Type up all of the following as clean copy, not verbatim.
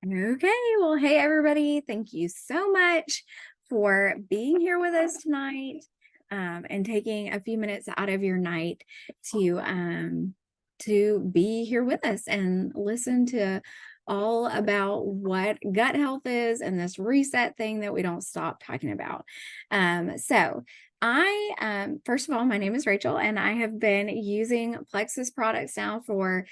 Okay, well, hey everybody. Thank you so much for being here with us tonight, and taking a few minutes out of your night to be here with us and listen to all about what gut health is and this reset thing that we don't stop talking about. So I first of all, my name is Rachel, and I have been using Plexus products now for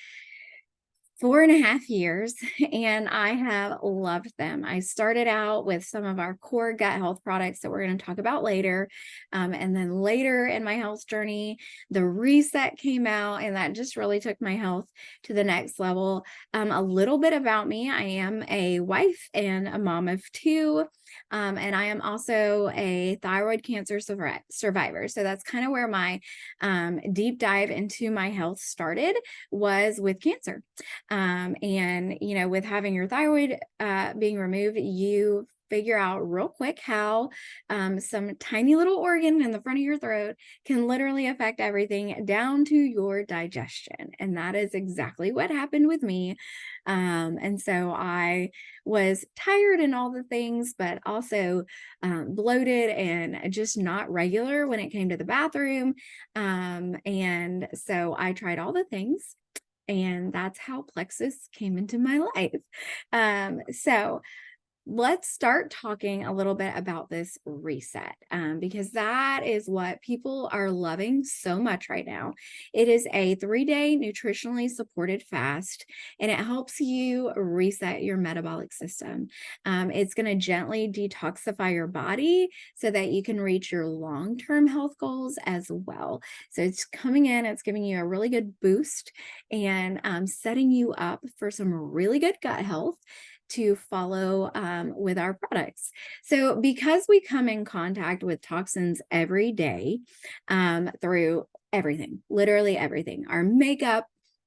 4.5 years, and I have loved them. I started out with some of our core gut health products that we're going to talk about later. And then later in my health journey, the reset came out, and that just really took my health to the next level. A little bit about me: I am a wife and a mom of two. And I am also a thyroid cancer survivor. So that's kind of where my deep dive into my health started, was with cancer. And, with having your thyroid being removed, you figure out real quick how some tiny little organ in the front of your throat can literally affect everything down to your digestion. And that is exactly what happened with me. And so I was tired and all the things, but also bloated and just not regular when it came to the bathroom. And so I tried all the things, and that's how Plexus came into my life. So let's start talking a little bit about this reset, because that is what people are loving so much right now. It is a 3-day nutritionally supported fast, and it helps you reset your metabolic system. It's going to gently detoxify your body so that you can reach your long-term health goals as well. So it's coming in, it's giving you a really good boost, and setting you up for some really good gut health to follow with our products. So, because we come in contact with toxins every day, through everything, literally everything, our makeup,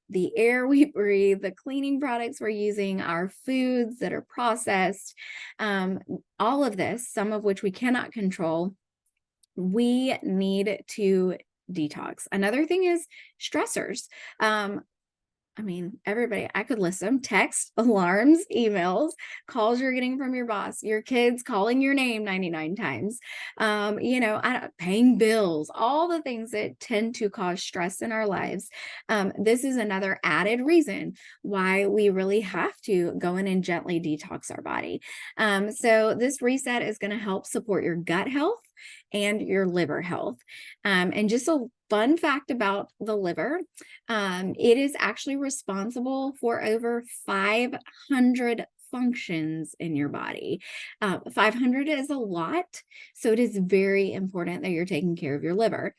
the air we breathe, the cleaning products we're using, our foods that are processed, all of this, some of which we cannot control, we need to detox. Another thing is stressors. Everybody, I could list them: text, alarms, emails, calls you're getting from your boss, your kids calling your name 99 times, paying bills, all the things that tend to cause stress in our lives. This is another added reason why we really have to go in and gently detox our body. So this reset is going to help support your gut health and your liver health. And just a fun fact about the liver: it is actually responsible for over 500 functions in your body. 500 is a lot, so it is very important that you're taking care of your liver.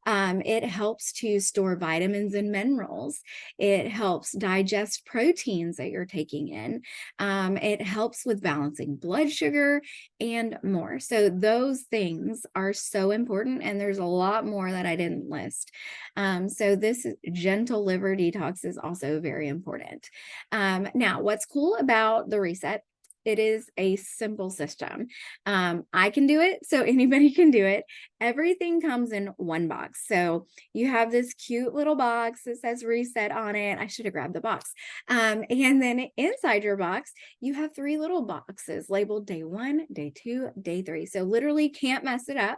It helps to store vitamins and minerals. It helps digest proteins that you're taking in. It helps with balancing blood sugar and more. So those things are so important, and there's a lot more that I didn't list. So this gentle liver detox is also very important. Now, what's cool about the reset: it is a simple system. I can do it, so anybody can do it. Everything comes in one box. So you have this cute little box that says reset on it. I should have grabbed the box. And then inside your box, you have 3 little boxes labeled day 1, day 2, day 3. So literally can't mess it up.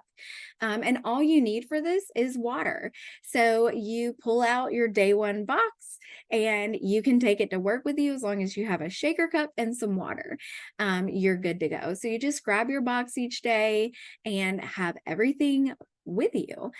And all you need for this is water. So you pull out your day 1 box, and you can take it to work with you as long as you have a shaker cup and some water. You're good to go. So you just grab your box each day and have everything with you.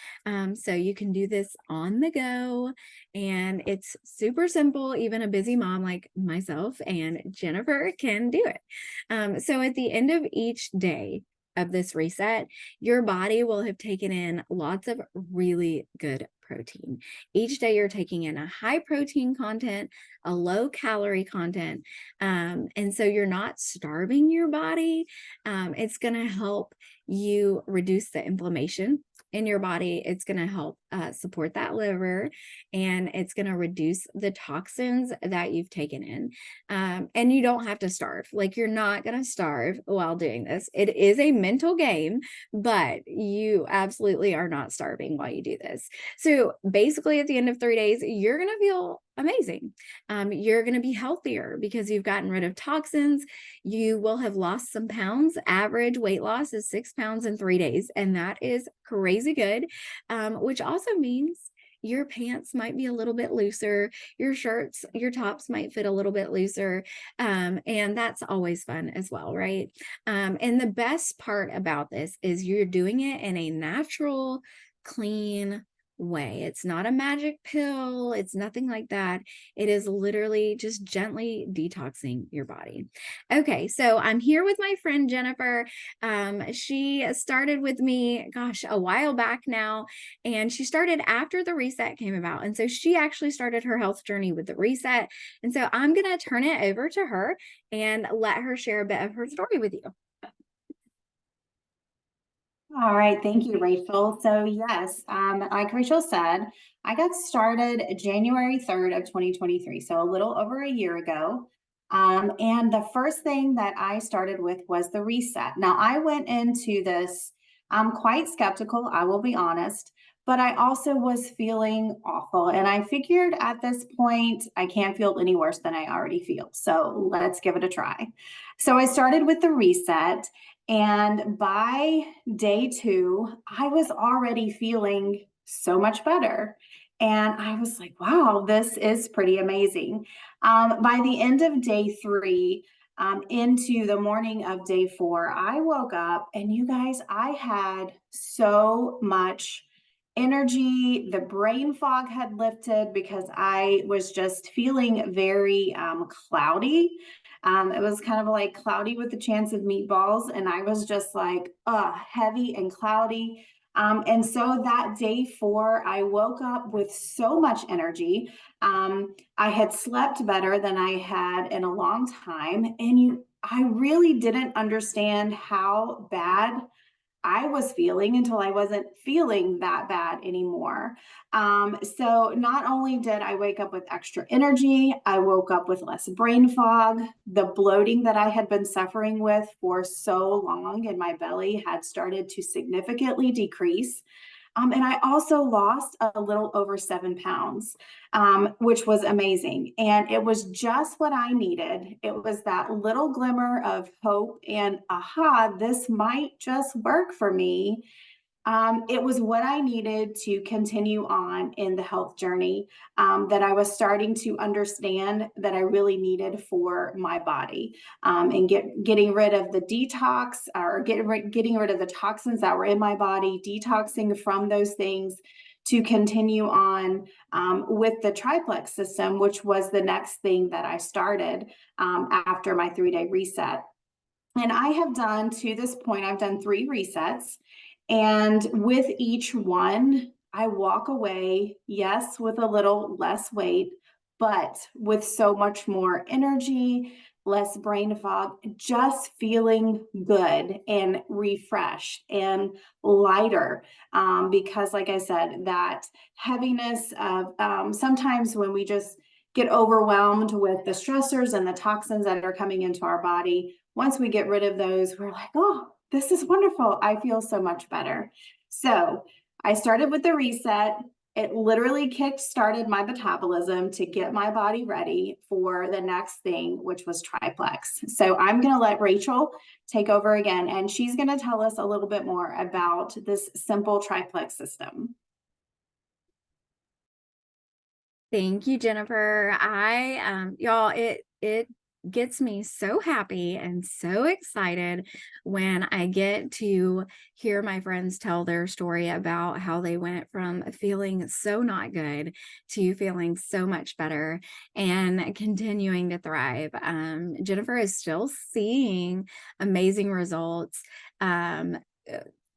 So you can do this on the go, and it's super simple. Even a busy mom like myself and Jennifer can do it. So at the end of each day of this reset, your body will have taken in lots of really good protein. Each day you're taking in a high protein content, a low calorie content. And so you're not starving your body. It's going to help you reduce the inflammation in your body. It's going to help support that liver, and it's going to reduce the toxins that you've taken in. And you don't have to starve. Like, you're not going to starve while doing this. It is a mental game, but you absolutely are not starving while you do this. So basically, at the end of 3 days, you're going to feel amazing. You're going to be healthier because you've gotten rid of toxins. You will have lost some pounds. Average weight loss is 6 pounds in 3 days, and that is crazy good, which also means your pants might be a little bit looser, your shirts, your tops might fit a little bit looser, and that's always fun as well, right? And the best part about this is you're doing it in a natural, clean way. It's not a magic pill. It's nothing like that. It is literally just gently detoxing your body. Okay, so I'm here with my friend Jennifer. She started with me, gosh, a while back now, and she started after the reset came about. And so she actually started her health journey with the reset. And so I'm going to turn it over to her and let her share a bit of her story with you. All right, thank you, Rachel. So yes, like Rachel said, I got started January 3rd of 2023, so a little over a year ago. And the first thing that I started with was the reset. Now, I went into this quite skeptical, I will be honest, but I also was feeling awful. And I figured at this point, I can't feel any worse than I already feel. So let's give it a try. So I started with the reset. And by day two, I was already feeling so much better. And I was like, wow, this is pretty amazing. By the end of day three, into the morning of day four, I woke up and you guys, I had so much energy. The brain fog had lifted because I was just feeling very cloudy. It was kind of like cloudy with the chance of meatballs. And I was just like, heavy and cloudy. And so that day four, I woke up with so much energy. I had slept better than I had in a long time. And I really didn't understand how bad I was feeling until I wasn't feeling that bad anymore. So not only did I wake up with extra energy, I woke up with less brain fog. The bloating that I had been suffering with for so long in my belly had started to significantly decrease. And I also lost a little over 7 pounds, which was amazing. And it was just what I needed. It was that little glimmer of hope and aha, this might just work for me. It was what I needed to continue on in the health journey, that I was starting to understand that I really needed for my body, and getting rid of the detox or getting rid of the toxins that were in my body, detoxing from those things to continue on with the triplex system, which was the next thing that I started after my 3-day reset. And I have done, to this point, I've done 3 resets. And with each one, I walk away, yes, with a little less weight, but with so much more energy, less brain fog, just feeling good and refreshed and lighter. Because, like I said, that heaviness of sometimes when we just get overwhelmed with the stressors and the toxins that are coming into our body, once we get rid of those, we're like, oh, this is wonderful. I feel so much better. So I started with the reset. It literally kick-started my metabolism to get my body ready for the next thing, which was triplex. So I'm going to let Rachel take over again, and she's going to tell us a little bit more about this simple triplex system. Thank you, Jennifer. Y'all, it gets me so happy and so excited when I get to hear my friends tell their story about how they went from feeling so not good to feeling so much better and continuing to thrive. Jennifer is still seeing amazing results.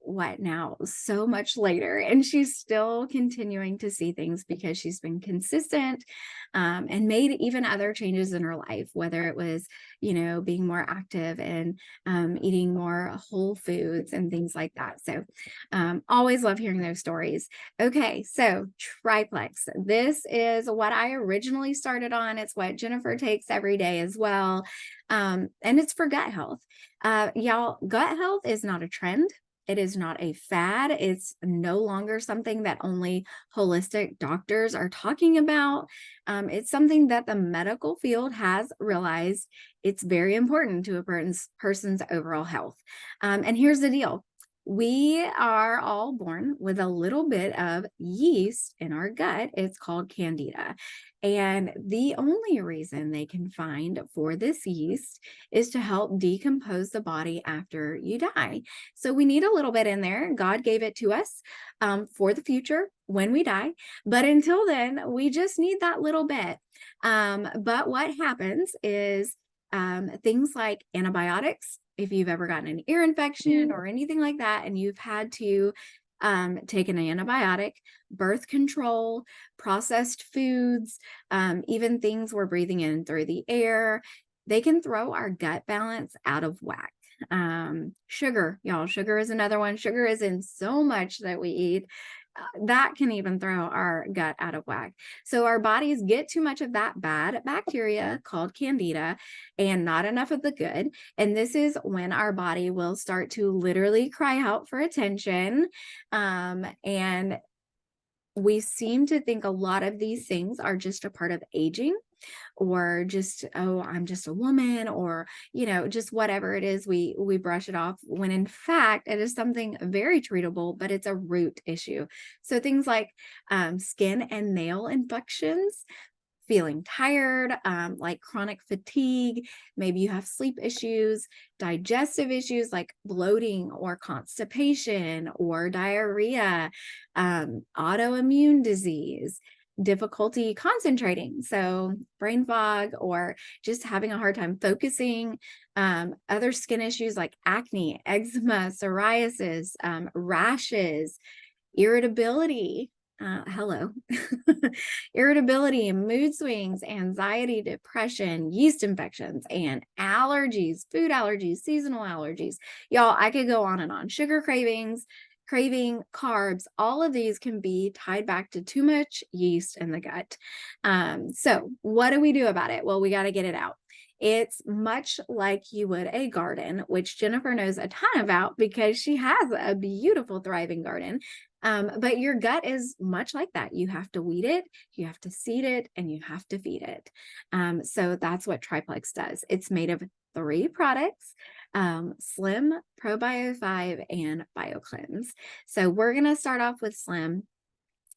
What now, so much later, and she's still continuing to see things because she's been consistent, and made even other changes in her life, whether it was, being more active and eating more whole foods and things like that. So always love hearing those stories. Okay, so triplex, this is what I originally started on. It's what Jennifer takes every day as well, and it's for gut health. Y'all, gut health is not a trend. It is not a fad. It's no longer something that only holistic doctors are talking about. It's something that the medical field has realized it's very important to a person's overall health. And here's the deal. We are all born with a little bit of yeast in our gut. It's called candida. And the only reason they can find for this yeast is to help decompose the body after you die. So we need a little bit in there. God gave it to us for the future when we die. But until then, we just need that little bit. But what happens is things like antibiotics, if you've ever gotten an ear infection or anything like that, and you've had to take an antibiotic, birth control, processed foods, even things we're breathing in through the air, they can throw our gut balance out of whack. Sugar, y'all, sugar is another one. Sugar is in so much that we eat. That can even throw our gut out of whack. So our bodies get too much of that bad bacteria called candida and not enough of the good. And this is when our body will start to literally cry out for attention. And we seem to think a lot of these things are just a part of aging or just, oh, I'm just a woman, or just whatever it is, we brush it off, when in fact it is something very treatable, but it's a root issue. So things like skin and nail infections, feeling tired, like chronic fatigue, maybe you have sleep issues, digestive issues like bloating or constipation or diarrhea, autoimmune disease, difficulty concentrating, so brain fog, or just having a hard time focusing, other skin issues like acne, eczema, psoriasis, rashes, irritability. Hello. Irritability, mood swings, anxiety, depression, yeast infections, and allergies, food allergies, seasonal allergies. Y'all, I could go on and on. Sugar cravings, craving carbs, all of these can be tied back to too much yeast in the gut. So, what do we do about it? Well, we got to get it out. It's much like you would a garden, which Jennifer knows a ton about because she has a beautiful, thriving garden. But your gut is much like that. You have to weed it, you have to seed it, and you have to feed it. So that's what Triplex does. It's made of 3 products, Slim, ProBio 5, and BioCleanse. So we're going to start off with Slim.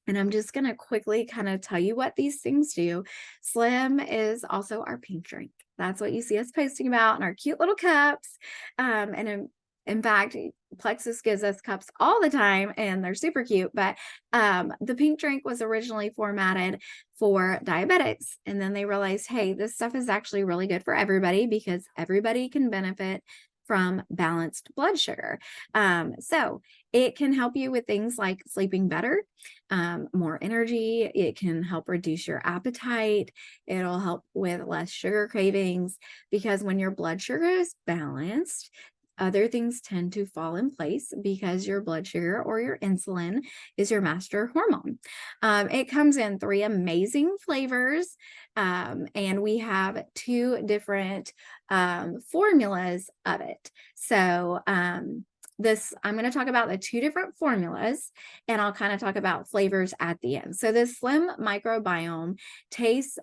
And I'm just going to quickly kind of tell you what these things do. Slim is also our pink drink. That's what you see us posting about in our cute little cups. And in fact, Plexus gives us cups all the time and they're super cute. But the pink drink was originally formatted for diabetics. And then they realized, hey, this stuff is actually really good for everybody because everybody can benefit from balanced blood sugar. So it can help you with things like sleeping better, more energy. It can help reduce your appetite. It'll help with less sugar cravings because when your blood sugar is balanced, other things tend to fall in place because your blood sugar or your insulin is your master hormone. It comes in 3 amazing flavors, and we have 2 different formulas of it. So I'm going to talk about the 2 different formulas, and I'll kind of talk about flavors at the end. So this Slim Microbiome tastes,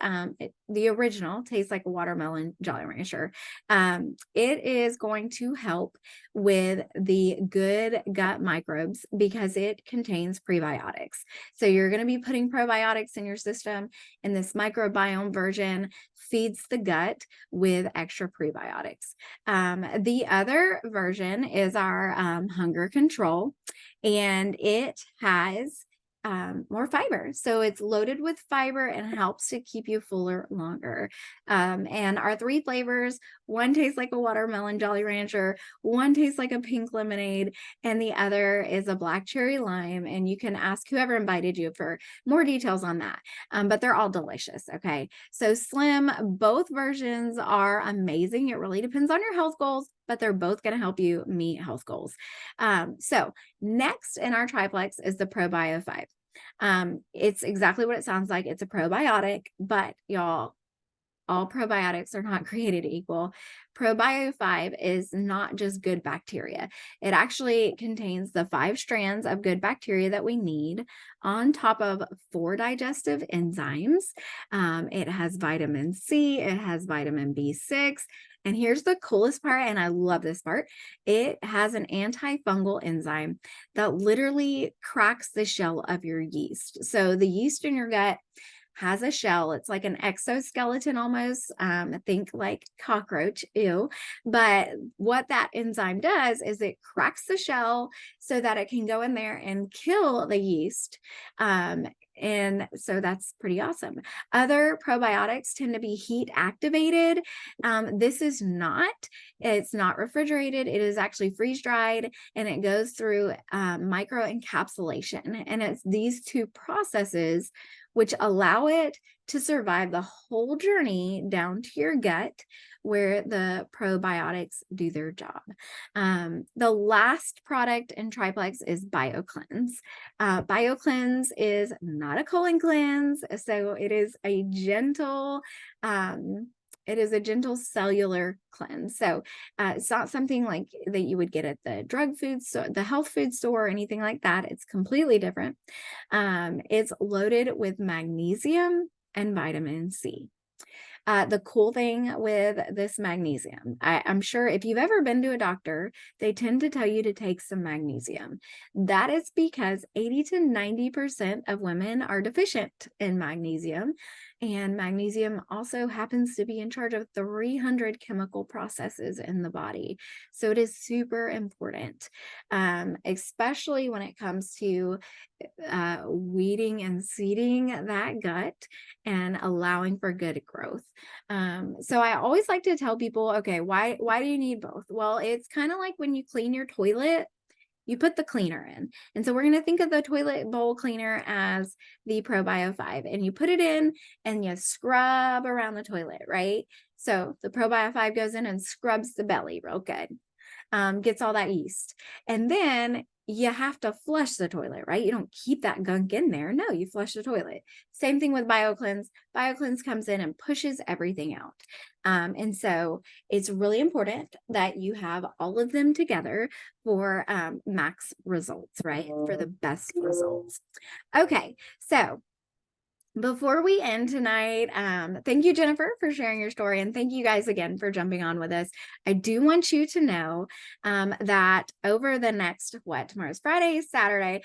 the original tastes like a watermelon Jolly Rancher. It is going to help with the good gut microbes because it contains prebiotics. So you're going to be putting probiotics in your system, and this microbiome version feeds the gut with extra prebiotics. The other version is our hunger control, and it has more fiber. So it's loaded with fiber and helps to keep you fuller longer. And our 3 flavors, one tastes like a watermelon Jolly Rancher, one tastes like a pink lemonade, and the other is a black cherry lime. And you can ask whoever invited you for more details on that. But they're all delicious. Okay. So Slim, both versions are amazing. It really depends on your health goals, but they're both going to help you meet health goals. So next in our triplex is the ProBio 5. It's exactly what it sounds like. It's a probiotic, but y'all, all probiotics are not created equal. Probio 5 is not just good bacteria. It actually contains the 5 strands of good bacteria that we need on top of 4 digestive enzymes. It has vitamin C, it has vitamin B6. And here's the coolest part, and I love this part. It has an antifungal enzyme that literally cracks the shell of your yeast. So the yeast in your gut has a shell. It's like an exoskeleton almost. Think like cockroach, ew. But what that enzyme does is it cracks the shell so that it can go in there and kill the yeast. And so that's pretty awesome. Other probiotics tend to be heat activated. This is not, it's not refrigerated. It is actually freeze dried and it goes through micro encapsulation. And it's these two processes which allow it to survive the whole journey down to your gut where the probiotics do their job. The last product in Triplex is BioCleanse. BioCleanse is not a colon cleanse, so it is a gentle, cellular cleanse. So it's not something like that you would get at the drug food store, the health food store, or anything like that. It's completely different. It's loaded with magnesium and vitamin C. The cool thing with this magnesium, I'm sure if you've ever been to a doctor, they tend to tell you to take some magnesium. That is because 80 to 90% of women are deficient in magnesium. And magnesium also happens to be in charge of 300 chemical processes in the body. So it is super important, especially when it comes to weeding and seeding that gut and allowing for good growth. So I always like to tell people, okay, why do you need both? Well, it's kind of like when you clean your toilet, you put the cleaner in. And so we're going to think of the toilet bowl cleaner as the Probio 5, and you put it in and you scrub around the toilet, right? So the Probio 5 goes in and scrubs the belly real good, gets all that yeast. And then you have to flush the toilet, right? You don't keep that gunk in there. No, you flush the toilet. Same thing with BioCleanse. BioCleanse comes in and pushes everything out. And so it's really important that you have all of them together for max results, right? For the best results. Okay, so before we end tonight, thank you, Jennifer, for sharing your story. And thank you guys again for jumping on with us. I do want you to know that over the next, tomorrow's Friday, Saturday.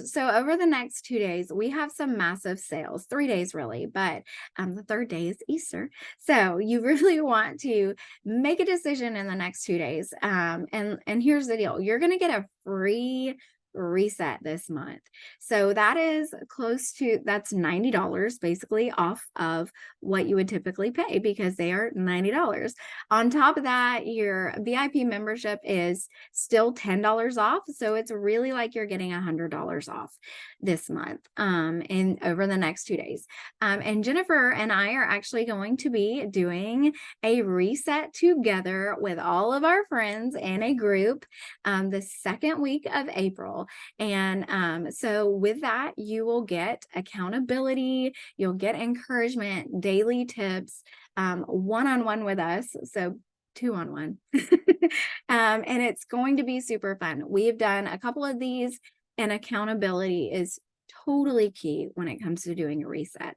So over the next 2 days, we have some massive sales, 3 days really, but the third day is Easter. So you really want to make a decision in the next 2 days. And here's the deal. You're going to get a free reset this month. So that is that's $90 basically off of what you would typically pay because they are $90. On top of that, your VIP membership is still $10 off. So it's really like you're getting $100 off this month and over the next 2 days. And Jennifer and I are actually going to be doing a reset together with all of our friends in a group the second week of April. And so with that, you will get accountability, you'll get encouragement, daily tips, one-on-one with us. So 2-on-1. And it's going to be super fun. We've done a couple of these, and accountability is totally key when it comes to doing a reset.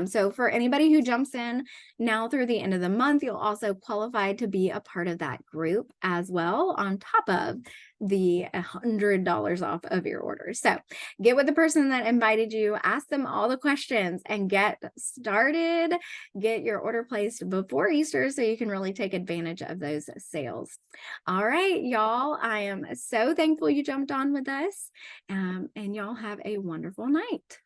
So for anybody who jumps in now through the end of the month, you'll also qualify to be a part of that group as well, on top of the $100 off of your order. So get with the person that invited you, ask them all the questions, and get started. Get your order placed before Easter so you can really take advantage of those sales. All right, y'all, I am so thankful you jumped on with us, and y'all have a wonderful night.